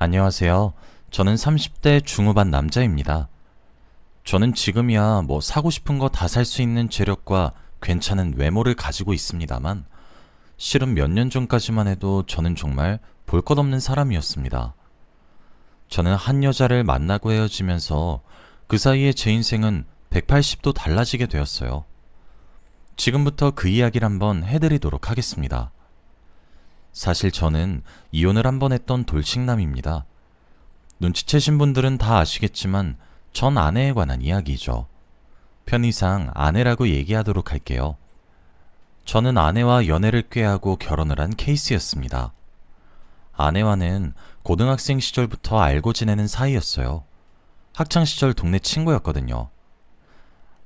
안녕하세요. 저는 30대 중후반 남자입니다. 저는 지금이야 사고 싶은 거 다 살 수 있는 재력과 괜찮은 외모를 가지고 있습니다만, 실은 몇 년 전까지만 해도 저는 정말 볼 것 없는 사람이었습니다. 저는 한 여자를 만나고 헤어지면서 그 사이에 제 인생은 180도 달라지게 되었어요. 지금부터 그 이야기를 한번 해드리도록 하겠습니다. 사실 저는 이혼을 한번 했던 돌싱남입니다. 눈치채신 분들은 다 아시겠지만 전 아내에 관한 이야기죠. 편의상 아내라고 얘기하도록 할게요. 저는 아내와 연애를 꾀하고 결혼을 한 케이스였습니다. 아내와는 고등학생 시절부터 알고 지내는 사이였어요. 학창시절 동네 친구였거든요.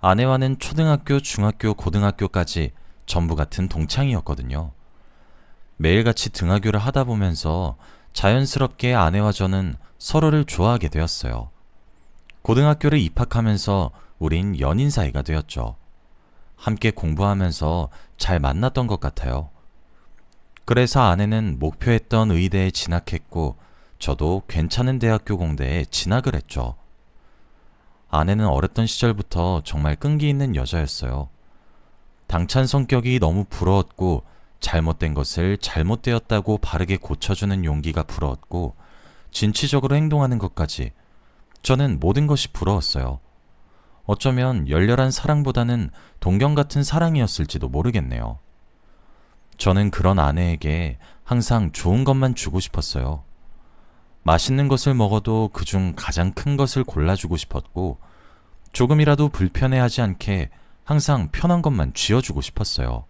아내와는 초등학교, 중학교, 고등학교까지 전부 같은 동창이었거든요. 매일같이 등하교를 하다 보면서 자연스럽게 아내와 저는 서로를 좋아하게 되었어요. 고등학교를 입학하면서 우린 연인 사이가 되었죠. 함께 공부하면서 잘 만났던 것 같아요. 그래서 아내는 목표했던 의대에 진학했고 저도 괜찮은 대학교 공대에 진학을 했죠. 아내는 어렸던 시절부터 정말 끈기 있는 여자였어요. 당찬 성격이 너무 부러웠고 잘못된 것을 잘못되었다고 바르게 고쳐주는 용기가 부러웠고 진취적으로 행동하는 것까지 저는 모든 것이 부러웠어요. 어쩌면 열렬한 사랑보다는 동경 같은 사랑이었을지도 모르겠네요. 저는 그런 아내에게 항상 좋은 것만 주고 싶었어요. 맛있는 것을 먹어도 그중 가장 큰 것을 골라주고 싶었고 조금이라도 불편해하지 않게 항상 편한 것만 쥐어주고 싶었어요.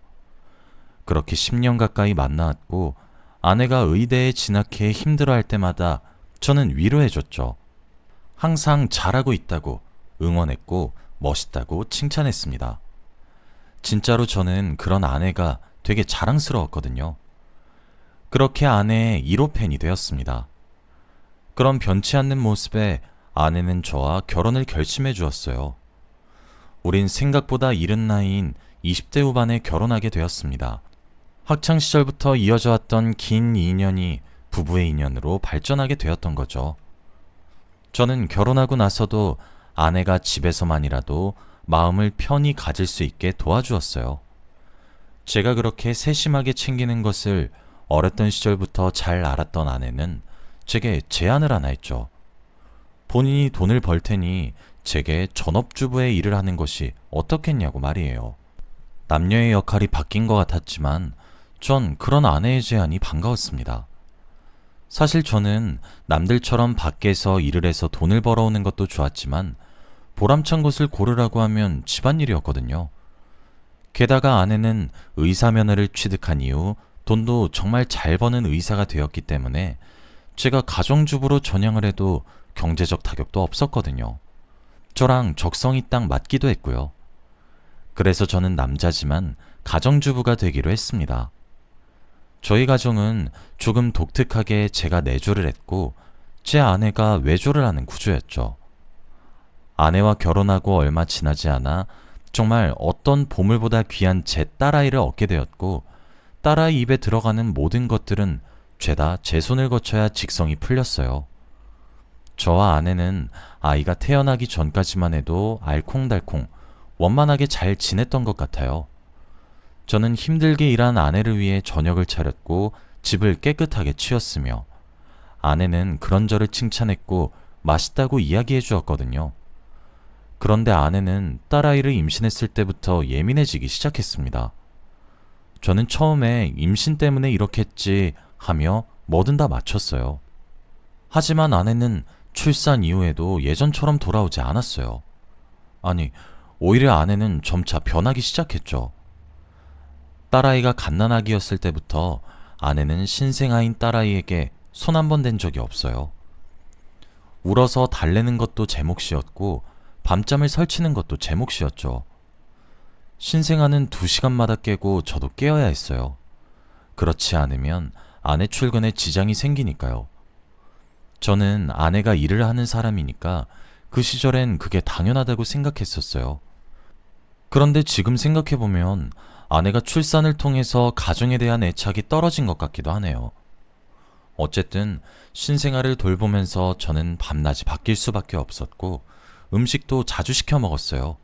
그렇게 10년 가까이 만나왔고 아내가 의대에 진학해 힘들어할 때마다 저는 위로해줬죠. 항상 잘하고 있다고 응원했고 멋있다고 칭찬했습니다. 진짜로 저는 그런 아내가 되게 자랑스러웠거든요. 그렇게 아내의 1호 팬이 되었습니다. 그런 변치 않는 모습에 아내는 저와 결혼을 결심해 주었어요. 우린 생각보다 이른 나이인 20대 후반에 결혼하게 되었습니다. 학창시절부터 이어져 왔던 긴 인연이 부부의 인연으로 발전하게 되었던 거죠. 저는 결혼하고 나서도 아내가 집에서만이라도 마음을 편히 가질 수 있게 도와주었어요. 제가 그렇게 세심하게 챙기는 것을 어렸던 시절부터 잘 알았던 아내는 제게 제안을 하나 했죠. 본인이 돈을 벌 테니 제게 전업주부의 일을 하는 것이 어떻겠냐고 말이에요. 남녀의 역할이 바뀐 것 같았지만 전 그런 아내의 제안이 반가웠습니다. 사실 저는 남들처럼 밖에서 일을 해서 돈을 벌어오는 것도 좋았지만 보람찬 것을 고르라고 하면 집안일이었거든요. 게다가 아내는 의사 면허를 취득한 이후 돈도 정말 잘 버는 의사가 되었기 때문에 제가 가정주부로 전향을 해도 경제적 타격도 없었거든요. 저랑 적성이 딱 맞기도 했고요. 그래서 저는 남자지만 가정주부가 되기로 했습니다. 저희 가정은 조금 독특하게 제가 내조를 했고 제 아내가 외조를 하는 구조였죠. 아내와 결혼하고 얼마 지나지 않아 정말 어떤 보물보다 귀한 제 딸아이를 얻게 되었고 딸아이 입에 들어가는 모든 것들은 죄다 제 손을 거쳐야 직성이 풀렸어요. 저와 아내는 아이가 태어나기 전까지만 해도 알콩달콩 원만하게 잘 지냈던 것 같아요. 저는 힘들게 일한 아내를 위해 저녁을 차렸고 집을 깨끗하게 치웠으며 아내는 그런 저를 칭찬했고 맛있다고 이야기해 주었거든요. 그런데 아내는 딸아이를 임신했을 때부터 예민해지기 시작했습니다. 저는 처음에 임신 때문에 이렇게 했지 하며 뭐든 다 맞췄어요. 하지만 아내는 출산 이후에도 예전처럼 돌아오지 않았어요. 아니, 오히려 아내는 점차 변하기 시작했죠. 딸아이가 갓난아기였을 때부터 아내는 신생아인 딸아이에게 손 한 번 댄 적이 없어요. 울어서 달래는 것도 제 몫이었고 밤잠을 설치는 것도 제 몫이었죠. 신생아는 2시간마다 깨고 저도 깨어야 했어요. 그렇지 않으면 아내 출근에 지장이 생기니까요. 저는 아내가 일을 하는 사람이니까 그 시절엔 그게 당연하다고 생각했었어요. 그런데 지금 생각해보면 아내가 출산을 통해서 가정에 대한 애착이 떨어진 것 같기도 하네요. 어쨌든 신생아를 돌보면서 저는 밤낮이 바뀔 수밖에 없었고 음식도 자주 시켜 먹었어요.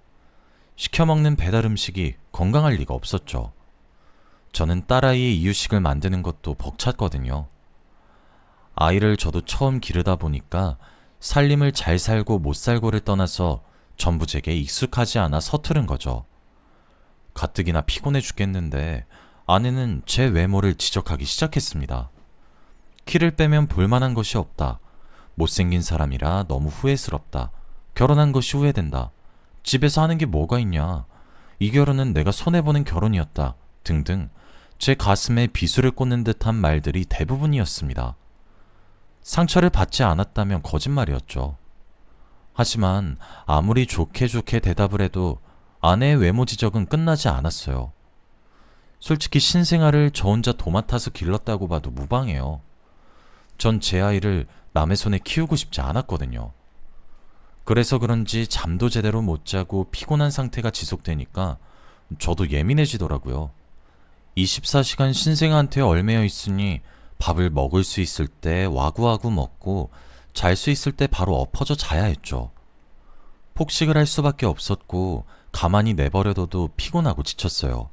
시켜 먹는 배달 음식이 건강할 리가 없었죠. 저는 딸아이의 이유식을 만드는 것도 벅찼거든요. 아이를 저도 처음 기르다 보니까 살림을 잘 살고 못 살고를 떠나서 전부 제게 익숙하지 않아 서투른 거죠. 가뜩이나 피곤해 죽겠는데 아내는 제 외모를 지적하기 시작했습니다. 키를 빼면 볼만한 것이 없다. 못생긴 사람이라 너무 후회스럽다. 결혼한 것이 후회된다. 집에서 하는 게 뭐가 있냐. 이 결혼은 내가 손해보는 결혼이었다. 등등 제 가슴에 비수를 꽂는 듯한 말들이 대부분이었습니다. 상처를 받지 않았다면 거짓말이었죠. 하지만 아무리 좋게 대답을 해도 아내의 외모 지적은 끝나지 않았어요. 솔직히 신생아를 저 혼자 도맡아서 길렀다고 봐도 무방해요. 전 제 아이를 남의 손에 키우고 싶지 않았거든요. 그래서 그런지 잠도 제대로 못 자고 피곤한 상태가 지속되니까 저도 예민해지더라고요. 24시간 신생아한테 얽매여 있으니 밥을 먹을 수 있을 때 와구와구 먹고 잘 수 있을 때 바로 엎어져 자야 했죠. 폭식을 할 수밖에 없었고 가만히 내버려둬도 피곤하고 지쳤어요.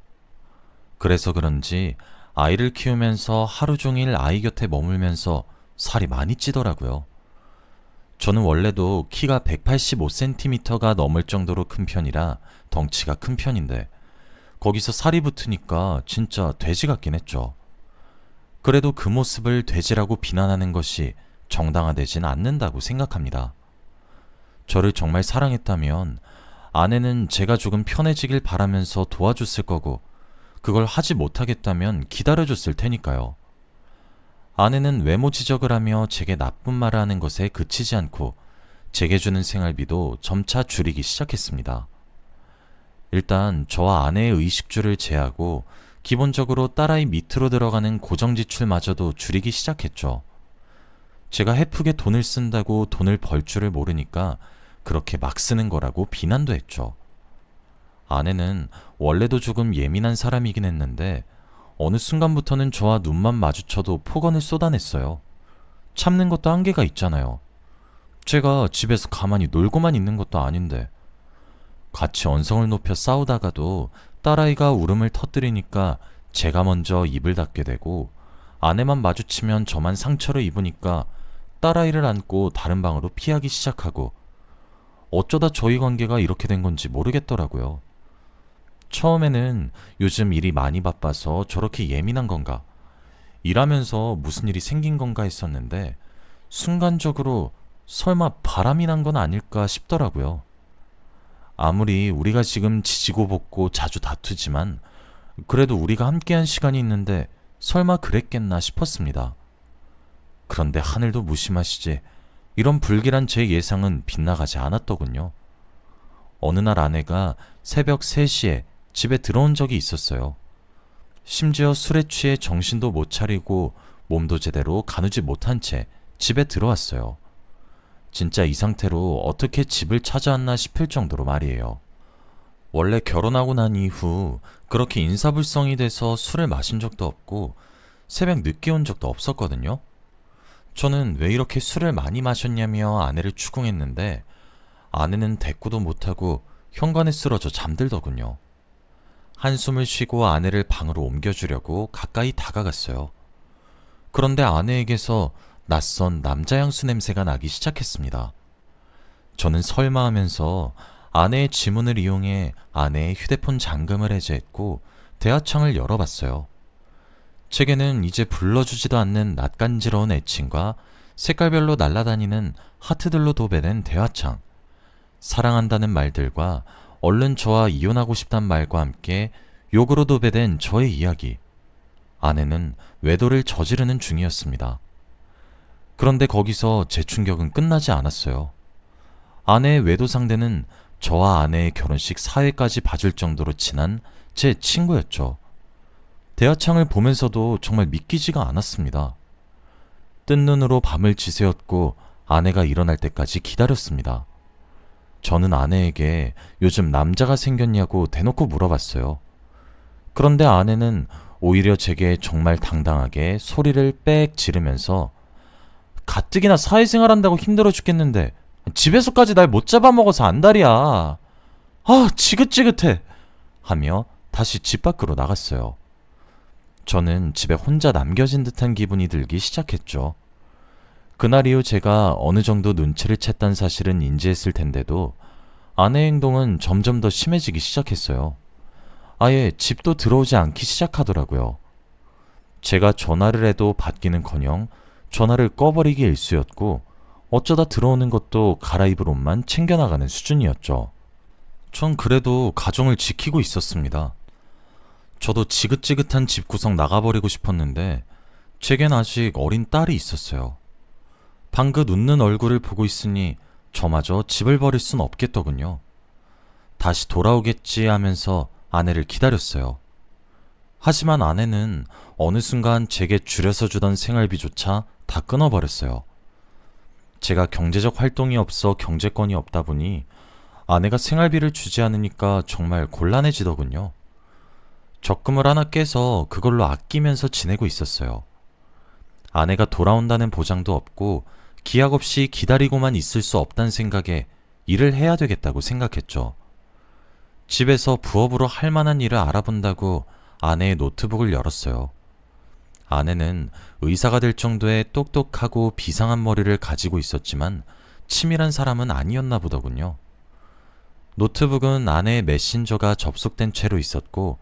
그래서 그런지 아이를 키우면서 하루 종일 아이 곁에 머물면서 살이 많이 찌더라고요. 저는 원래도 키가 185cm가 넘을 정도로 큰 편이라 덩치가 큰 편인데 거기서 살이 붙으니까 진짜 돼지 같긴 했죠. 그래도 그 모습을 돼지라고 비난하는 것이 정당화되진 않는다고 생각합니다. 저를 정말 사랑했다면 아내는 제가 조금 편해지길 바라면서 도와줬을 거고 그걸 하지 못하겠다면 기다려줬을 테니까요. 아내는 외모 지적을 하며 제게 나쁜 말을 하는 것에 그치지 않고 제게 주는 생활비도 점차 줄이기 시작했습니다. 일단 저와 아내의 의식주를 제하고 기본적으로 딸아이 밑으로 들어가는 고정 지출마저도 줄이기 시작했죠. 제가 헤프게 돈을 쓴다고 돈을 벌 줄을 모르니까 그렇게 막 쓰는 거라고 비난도 했죠. 아내는 원래도 조금 예민한 사람이긴 했는데 어느 순간부터는 저와 눈만 마주쳐도 폭언을 쏟아냈어요. 참는 것도 한계가 있잖아요. 제가 집에서 가만히 놀고만 있는 것도 아닌데 같이 언성을 높여 싸우다가도 딸아이가 울음을 터뜨리니까 제가 먼저 입을 닫게 되고 아내만 마주치면 저만 상처를 입으니까 딸아이를 안고 다른 방으로 피하기 시작하고 어쩌다 저희 관계가 이렇게 된 건지 모르겠더라고요. 처음에는 요즘 일이 많이 바빠서 저렇게 예민한 건가, 일하면서 무슨 일이 생긴 건가 했었는데 순간적으로 설마 바람이 난 건 아닐까 싶더라고요. 아무리 우리가 지금 지지고 볶고 자주 다투지만 그래도 우리가 함께한 시간이 있는데 설마 그랬겠나 싶었습니다. 그런데 하늘도 무심하시지 이런 불길한 제 예상은 빗나가지 않았더군요. 어느 날 아내가 새벽 3시에 집에 들어온 적이 있었어요. 심지어 술에 취해 정신도 못 차리고 몸도 제대로 가누지 못한 채 집에 들어왔어요. 진짜 이 상태로 어떻게 집을 찾아왔나 싶을 정도로 말이에요. 원래 결혼하고 난 이후 그렇게 인사불성이 돼서 술을 마신 적도 없고 새벽 늦게 온 적도 없었거든요. 저는 왜 이렇게 술을 많이 마셨냐며 아내를 추궁했는데 아내는 대꾸도 못하고 현관에 쓰러져 잠들더군요. 한숨을 쉬고 아내를 방으로 옮겨주려고 가까이 다가갔어요. 그런데 아내에게서 낯선 남자 향수 냄새가 나기 시작했습니다. 저는 설마하면서 아내의 지문을 이용해 아내의 휴대폰 잠금을 해제했고 대화창을 열어봤어요. 제게는 이제 불러주지도 않는 낯간지러운 애칭과 색깔별로 날아다니는 하트들로 도배된 대화창, 사랑한다는 말들과 얼른 저와 이혼하고 싶단 말과 함께 욕으로 도배된 저의 이야기. 아내는 외도를 저지르는 중이었습니다. 그런데 거기서 제 충격은 끝나지 않았어요. 아내의 외도 상대는 저와 아내의 결혼식 사회까지 봐줄 정도로 친한 제 친구였죠. 대화창을 보면서도 정말 믿기지가 않았습니다. 뜬 눈으로 밤을 지새웠고 아내가 일어날 때까지 기다렸습니다. 저는 아내에게 요즘 남자가 생겼냐고 대놓고 물어봤어요. 그런데 아내는 오히려 제게 정말 당당하게 소리를 빽 지르면서 가뜩이나 사회생활 한다고 힘들어 죽겠는데 집에서까지 날 못 잡아먹어서 안달이야. 아, 지긋지긋해. 하며 다시 집 밖으로 나갔어요. 저는 집에 혼자 남겨진 듯한 기분이 들기 시작했죠. 그날 이후 제가 어느 정도 눈치를 챘단 사실은 인지했을 텐데도 아내의 행동은 점점 더 심해지기 시작했어요. 아예 집도 들어오지 않기 시작하더라고요. 제가 전화를 해도 받기는커녕 전화를 꺼버리기 일쑤였고 어쩌다 들어오는 것도 갈아입을 옷만 챙겨나가는 수준이었죠. 전 그래도 가정을 지키고 있었습니다. 저도 지긋지긋한 집구석 나가버리고 싶었는데 제겐 아직 어린 딸이 있었어요. 방긋 웃는 얼굴을 보고 있으니 저마저 집을 버릴 순 없겠더군요. 다시 돌아오겠지 하면서 아내를 기다렸어요. 하지만 아내는 어느 순간 제게 줄여서 주던 생활비조차 다 끊어버렸어요. 제가 경제적 활동이 없어 경제권이 없다 보니 아내가 생활비를 주지 않으니까 정말 곤란해지더군요. 적금을 하나 깨서 그걸로 아끼면서 지내고 있었어요. 아내가 돌아온다는 보장도 없고 기약 없이 기다리고만 있을 수 없다는 생각에 일을 해야 되겠다고 생각했죠. 집에서 부업으로 할 만한 일을 알아본다고 아내의 노트북을 열었어요. 아내는 의사가 될 정도의 똑똑하고 비상한 머리를 가지고 있었지만 치밀한 사람은 아니었나 보더군요. 노트북은 아내의 메신저가 접속된 채로 있었고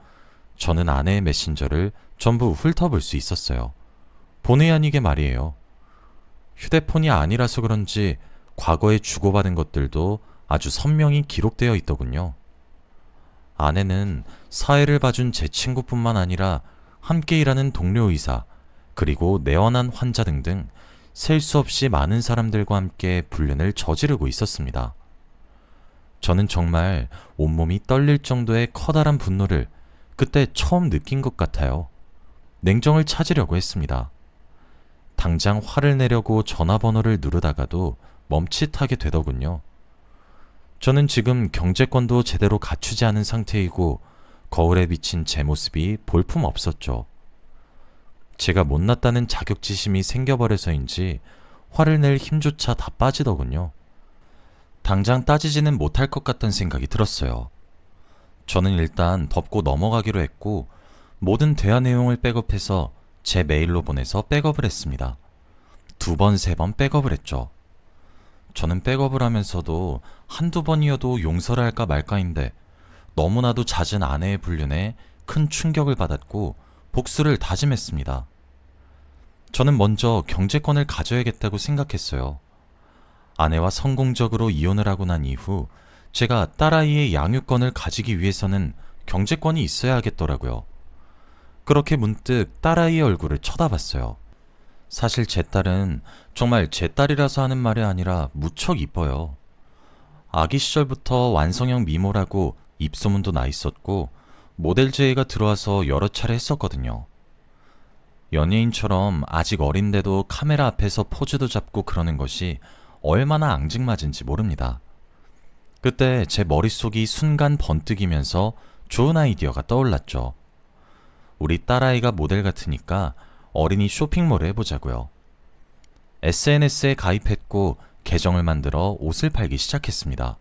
저는 아내의 메신저를 전부 훑어볼 수 있었어요. 본의 아니게 말이에요. 휴대폰이 아니라서 그런지 과거에 주고받은 것들도 아주 선명히 기록되어 있더군요. 아내는 사회를 봐준 제 친구뿐만 아니라 함께 일하는 동료 의사, 그리고 내원한 환자 등등 셀 수 없이 많은 사람들과 함께 불륜을 저지르고 있었습니다. 저는 정말 온몸이 떨릴 정도의 커다란 분노를 그때 처음 느낀 것 같아요. 냉정을 찾으려고 했습니다. 당장 화를 내려고 전화번호를 누르다가도 멈칫하게 되더군요. 저는 지금 경제권도 제대로 갖추지 않은 상태이고 거울에 비친 제 모습이 볼품 없었죠. 제가 못났다는 자격지심이 생겨버려서인지 화를 낼 힘조차 다 빠지더군요. 당장 따지지는 못할 것 같다는 생각이 들었어요. 저는 일단 덮고 넘어가기로 했고 모든 대화 내용을 백업해서 제 메일로 보내서 백업을 했습니다. 2번, 3번 백업을 했죠. 저는 백업을 하면서도 한두 번이어도 용서를 할까 말까인데 너무나도 잦은 아내의 불륜에 큰 충격을 받았고 복수를 다짐했습니다. 저는 먼저 경제권을 가져야겠다고 생각했어요. 아내와 성공적으로 이혼을 하고 난 이후 제가 딸아이의 양육권을 가지기 위해서는 경제권이 있어야 하겠더라고요. 그렇게 문득 딸아이의 얼굴을 쳐다봤어요. 사실 제 딸은 정말 제 딸이라서 하는 말이 아니라 무척 이뻐요. 아기 시절부터 완성형 미모라고 입소문도 나 있었고 모델 제의가 들어와서 여러 차례 했었거든요. 연예인처럼 아직 어린데도 카메라 앞에서 포즈도 잡고 그러는 것이 얼마나 앙증맞은지 모릅니다. 그때 제 머릿속이 순간 번뜩이면서 좋은 아이디어가 떠올랐죠. 우리 딸아이가 모델 같으니까 어린이 쇼핑몰을 해보자고요. SNS에 가입했고 계정을 만들어 옷을 팔기 시작했습니다.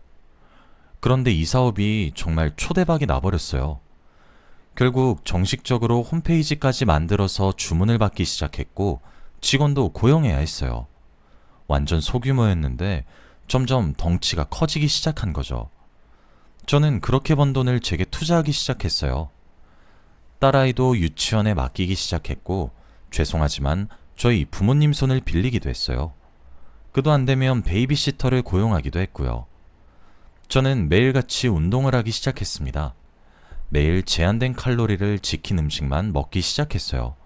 그런데 이 사업이 정말 초대박이 나버렸어요. 결국 정식적으로 홈페이지까지 만들어서 주문을 받기 시작했고 직원도 고용해야 했어요. 완전 소규모였는데 점점 덩치가 커지기 시작한 거죠. 저는 그렇게 번 돈을 제게 투자하기 시작했어요. 딸아이도 유치원에 맡기기 시작했고 죄송하지만 저희 부모님 손을 빌리기도 했어요. 그도 안 되면 베이비시터를 고용하기도 했고요. 저는 매일같이 운동을 하기 시작했습니다. 매일 제한된 칼로리를 지킨 음식만 먹기 시작했어요.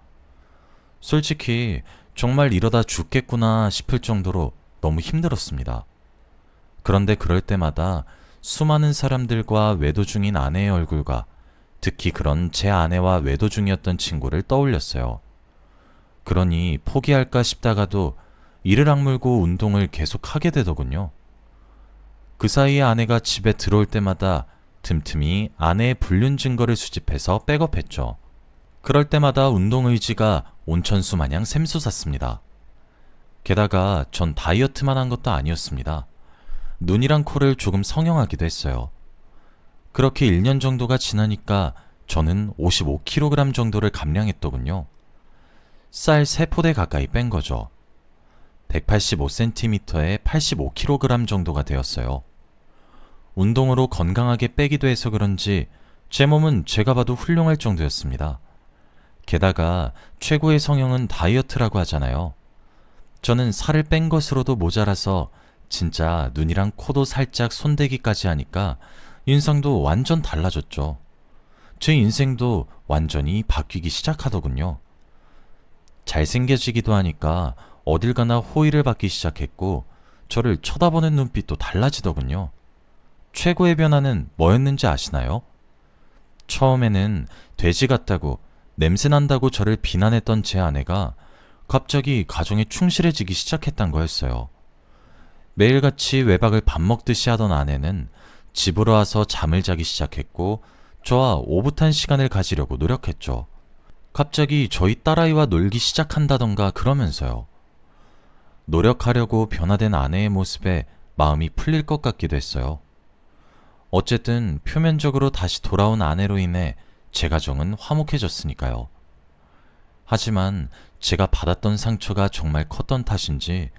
솔직히 정말 이러다 죽겠구나 싶을 정도로 너무 힘들었습니다. 그런데 그럴 때마다 수많은 사람들과 외도 중인 아내의 얼굴과 특히 그런 제 아내와 외도 중이었던 친구를 떠올렸어요. 그러니 포기할까 싶다가도 이를 악물고 운동을 계속 하게 되더군요. 그 사이에 아내가 집에 들어올 때마다 틈틈이 아내의 불륜 증거를 수집해서 백업했죠. 그럴 때마다 운동 의지가 온천수 마냥 샘솟았습니다. 게다가 전 다이어트만 한 것도 아니었습니다. 눈이랑 코를 조금 성형하기도 했어요. 그렇게 1년 정도가 지나니까 저는 55kg 정도를 감량했더군요. 쌀 3포대 가까이 뺀 거죠. 185cm에 85kg 정도가 되었어요. 운동으로 건강하게 빼기도 해서 그런지 제 몸은 제가 봐도 훌륭할 정도였습니다. 게다가 최고의 성형은 다이어트라고 하잖아요. 저는 살을 뺀 것으로도 모자라서 진짜 눈이랑 코도 살짝 손대기까지 하니까 인상도 완전 달라졌죠. 제 인생도 완전히 바뀌기 시작하더군요. 잘생겨지기도 하니까 어딜 가나 호의를 받기 시작했고 저를 쳐다보는 눈빛도 달라지더군요. 최고의 변화는 뭐였는지 아시나요? 처음에는 돼지 같다고 냄새난다고 저를 비난했던 제 아내가 갑자기 가정에 충실해지기 시작했단 거였어요. 매일같이 외박을 밥 먹듯이 하던 아내는 집으로 와서 잠을 자기 시작했고 저와 오붓한 시간을 가지려고 노력했죠. 갑자기 저희 딸아이와 놀기 시작한다던가 그러면서요. 노력하려고 변화된 아내의 모습에 마음이 풀릴 것 같기도 했어요. 어쨌든 표면적으로 다시 돌아온 아내로 인해 제 가정은 화목해졌으니까요. 하지만 제가 받았던 상처가 정말 컸던 탓인지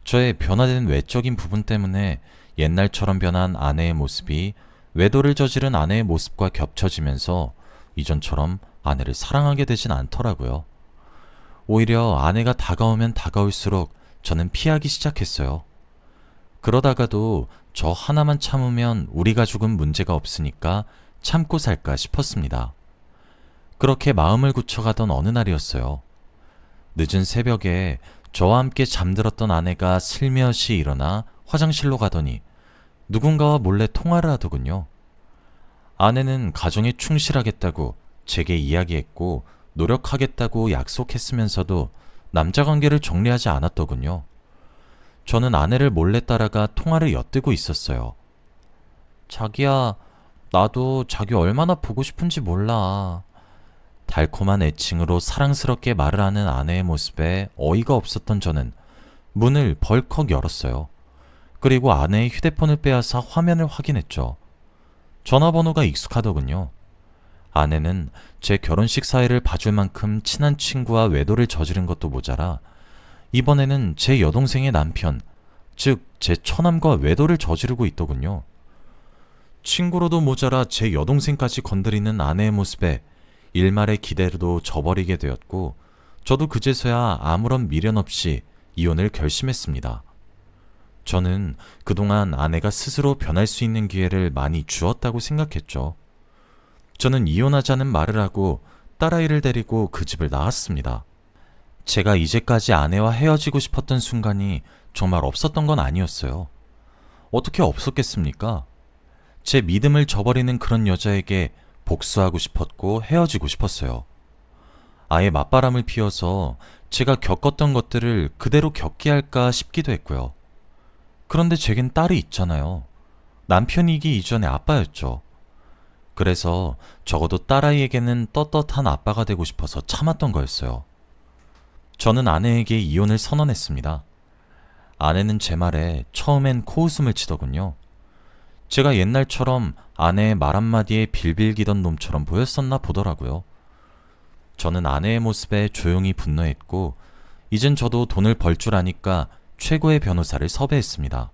저의 변화된 외적인 부분 때문에 옛날처럼 변한 아내의 모습이 외도를 저지른 아내의 모습과 겹쳐지면서 이전처럼 아내를 사랑하게 되진 않더라고요. 오히려 아내가 다가오면 다가올수록 저는 피하기 시작했어요. 그러다가도 저 하나만 참으면 우리 가족은 문제가 없으니까 참고 살까 싶었습니다. 그렇게 마음을 굳혀가던 어느 날이었어요. 늦은 새벽에 저와 함께 잠들었던 아내가 슬며시 일어나 화장실로 가더니 누군가와 몰래 통화를 하더군요. 아내는 가정에 충실하겠다고 제게 이야기했고 노력하겠다고 약속했으면서도 남자 관계를 정리하지 않았더군요. 저는 아내를 몰래 따라가 통화를 엿들고 있었어요. 자기야, 나도 자기 얼마나 보고 싶은지 몰라. 달콤한 애칭으로 사랑스럽게 말을 하는 아내의 모습에 어이가 없었던 저는 문을 벌컥 열었어요. 그리고 아내의 휴대폰을 빼앗아 화면을 확인했죠. 전화번호가 익숙하더군요. 아내는 제 결혼식 사회를 봐줄 만큼 친한 친구와 외도를 저지른 것도 모자라 이번에는 제 여동생의 남편, 즉 제 처남과 외도를 저지르고 있더군요. 친구로도 모자라 제 여동생까지 건드리는 아내의 모습에 일말의 기대로도 저버리게 되었고 저도 그제서야 아무런 미련 없이 이혼을 결심했습니다. 저는 그동안 아내가 스스로 변할 수 있는 기회를 많이 주었다고 생각했죠. 저는 이혼하자는 말을 하고 딸아이를 데리고 그 집을 나왔습니다. 제가 이제까지 아내와 헤어지고 싶었던 순간이 정말 없었던 건 아니었어요. 어떻게 없었겠습니까? 제 믿음을 저버리는 그런 여자에게 복수하고 싶었고 헤어지고 싶었어요. 아예 맞바람을 피워서 제가 겪었던 것들을 그대로 겪게 할까 싶기도 했고요. 그런데 제겐 딸이 있잖아요. 남편이기 이전에 아빠였죠. 그래서 적어도 딸아이에게는 떳떳한 아빠가 되고 싶어서 참았던 거였어요. 저는 아내에게 이혼을 선언했습니다. 아내는 제 말에 처음엔 코웃음을 치더군요. 제가 옛날처럼 아내의 말 한마디에 빌빌기던 놈처럼 보였었나 보더라고요. 저는 아내의 모습에 조용히 분노했고 이젠 저도 돈을 벌 줄 아니까 최고의 변호사를 섭외했습니다.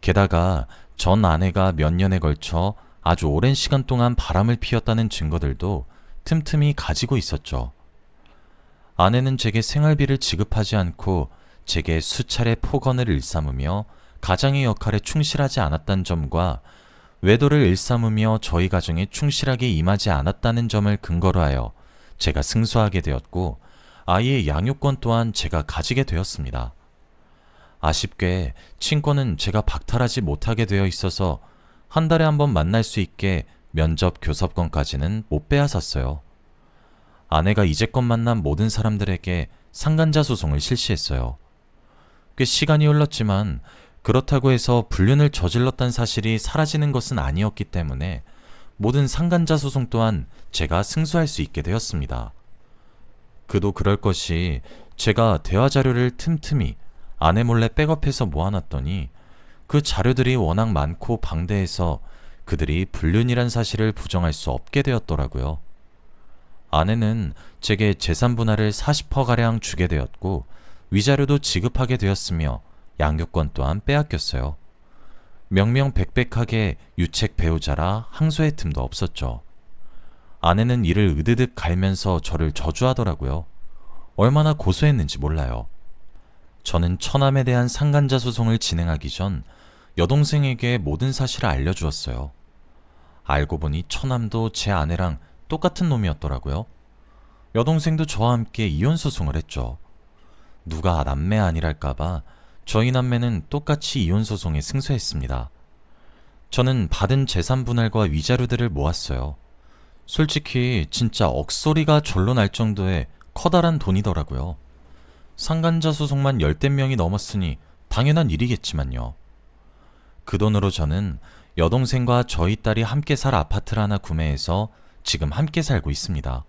게다가 전 아내가 몇 년에 걸쳐 아주 오랜 시간 동안 바람을 피웠다는 증거들도 틈틈이 가지고 있었죠. 아내는 제게 생활비를 지급하지 않고 제게 수차례 폭언을 일삼으며 가장의 역할에 충실하지 않았다는 점과 외도를 일삼으며 저희 가정에 충실하게 임하지 않았다는 점을 근거로 하여 제가 승소하게 되었고 아이의 양육권 또한 제가 가지게 되었습니다. 아쉽게 친권은 제가 박탈하지 못하게 되어 있어서 한 달에 한 번 만날 수 있게 면접 교섭권까지는 못 빼앗았어요. 아내가 이제껏 만난 모든 사람들에게 상간자 소송을 실시했어요. 꽤 시간이 흘렀지만 그렇다고 해서 불륜을 저질렀다는 사실이 사라지는 것은 아니었기 때문에 모든 상간자 소송 또한 제가 승소할 수 있게 되었습니다. 그도 그럴 것이 제가 대화 자료를 틈틈이 아내 몰래 백업해서 모아놨더니 그 자료들이 워낙 많고 방대해서 그들이 불륜이란 사실을 부정할 수 없게 되었더라고요. 아내는 제게 재산 분할을 40%가량 주게 되었고 위자료도 지급하게 되었으며 양육권 또한 빼앗겼어요. 명명백백하게 유책 배우자라 항소의 틈도 없었죠. 아내는 이를 으드득 갈면서 저를 저주하더라고요. 얼마나 고소했는지 몰라요. 저는 처남에 대한 상간자 소송을 진행하기 전 여동생에게 모든 사실을 알려주었어요. 알고 보니 처남도 제 아내랑 똑같은 놈이었더라고요. 여동생도 저와 함께 이혼 소송을 했죠. 누가 남매 아니랄까봐 저희 남매는 똑같이 이혼 소송에 승소했습니다. 저는 받은 재산 분할과 위자료들을 모았어요. 솔직히 진짜 억소리가 절로 날 정도의 커다란 돈이더라고요. 상간자 소송만 10대 명이 넘었으니 당연한 일이겠지만요. 그 돈으로 저는 여동생과 저희 딸이 함께 살 아파트를 하나 구매해서 지금 함께 살고 있습니다.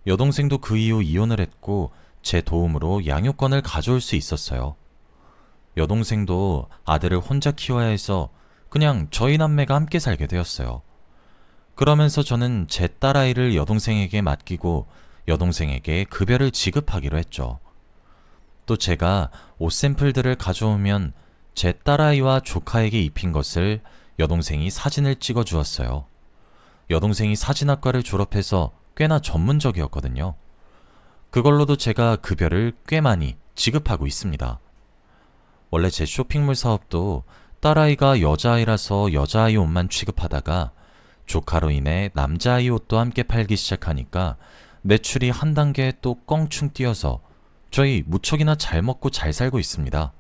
여동생도 그 이후 이혼을 했고 제 도움으로 양육권을 가져올 수 있었어요. 여동생도 아들을 혼자 키워야 해서 그냥 저희 남매가 함께 살게 되었어요. 그러면서 저는 제 딸아이를 여동생에게 맡기고 여동생에게 급여를 지급하기로 했죠. 또 제가 옷 샘플들을 가져오면 제 딸아이와 조카에게 입힌 것을 여동생이 사진을 찍어 주었어요. 여동생이 사진학과를 졸업해서 꽤나 전문적이었거든요. 그걸로도 제가 급여를 꽤 많이 지급하고 있습니다. 원래 제 쇼핑몰 사업도 딸아이가 여자아이라서 여자아이 옷만 취급하다가 조카로 인해 남자아이 옷도 함께 팔기 시작하니까 매출이 한 단계 또 껑충 뛰어서 저희 무척이나 잘 먹고 잘 살고 있습니다.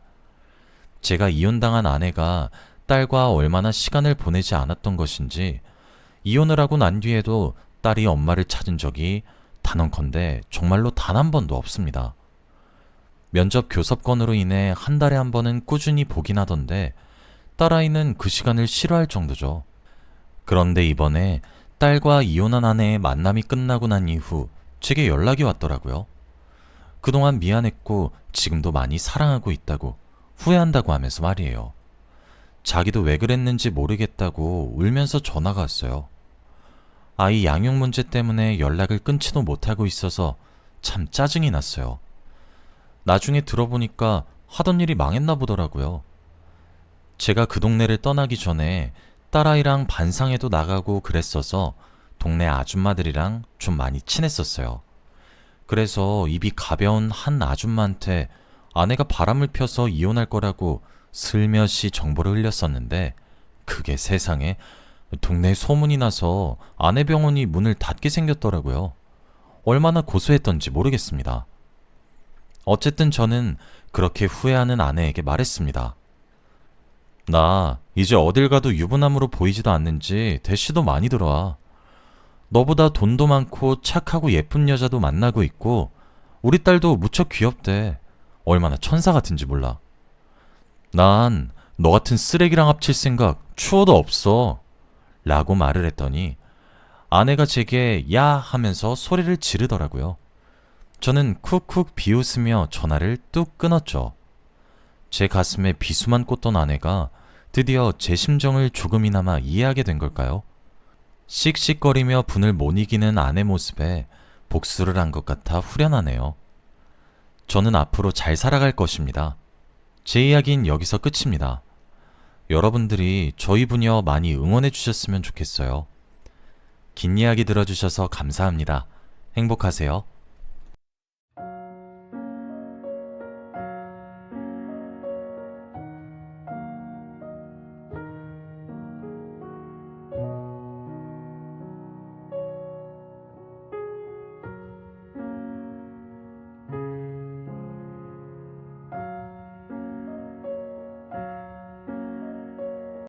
제가 이혼당한 아내가 딸과 얼마나 시간을 보내지 않았던 것인지 이혼을 하고 난 뒤에도 딸이 엄마를 찾은 적이 단언컨대 정말로 단 한 번도 없습니다. 면접 교섭권으로 인해 한 달에 한 번은 꾸준히 보긴 하던데 딸아이는 그 시간을 싫어할 정도죠. 그런데 이번에 딸과 이혼한 아내의 만남이 끝나고 난 이후 제게 연락이 왔더라고요. 그동안 미안했고 지금도 많이 사랑하고 있다고 후회한다고 하면서 말이에요. 자기도 왜 그랬는지 모르겠다고 울면서 전화가 왔어요. 아이 양육 문제 때문에 연락을 끊지도 못하고 있어서 참 짜증이 났어요. 나중에 들어보니까 하던 일이 망했나 보더라고요. 제가 그 동네를 떠나기 전에 딸아이랑 반상회도 나가고 그랬어서 동네 아줌마들이랑 좀 많이 친했었어요. 그래서 입이 가벼운 한 아줌마한테 아내가 바람을 펴서 이혼할 거라고 슬며시 정보를 흘렸었는데 그게 세상에 동네에 소문이 나서 아내 병원이 문을 닫게 생겼더라고요. 얼마나 고소했던지 모르겠습니다. 어쨌든 저는 그렇게 후회하는 아내에게 말했습니다. 나 이제 어딜 가도 유부남으로 보이지도 않는지 대시도 많이 들어와. 너보다 돈도 많고 착하고 예쁜 여자도 만나고 있고 우리 딸도 무척 귀엽대. 얼마나 천사 같은지 몰라. 난 너 같은 쓰레기랑 합칠 생각 추워도 없어. 라고 말을 했더니 아내가 제게 야 하면서 소리를 지르더라고요. 저는 쿡쿡 비웃으며 전화를 뚝 끊었죠. 제 가슴에 비수만 꽂던 아내가 드디어 제 심정을 조금이나마 이해하게 된 걸까요? 씩씩거리며 분을 못 이기는 아내 모습에 복수를 한 것 같아 후련하네요. 저는 앞으로 잘 살아갈 것입니다. 제 이야기는 여기서 끝입니다. 여러분들이 저희 부녀 많이 응원해 주셨으면 좋겠어요. 긴 이야기 들어주셔서 감사합니다. 행복하세요.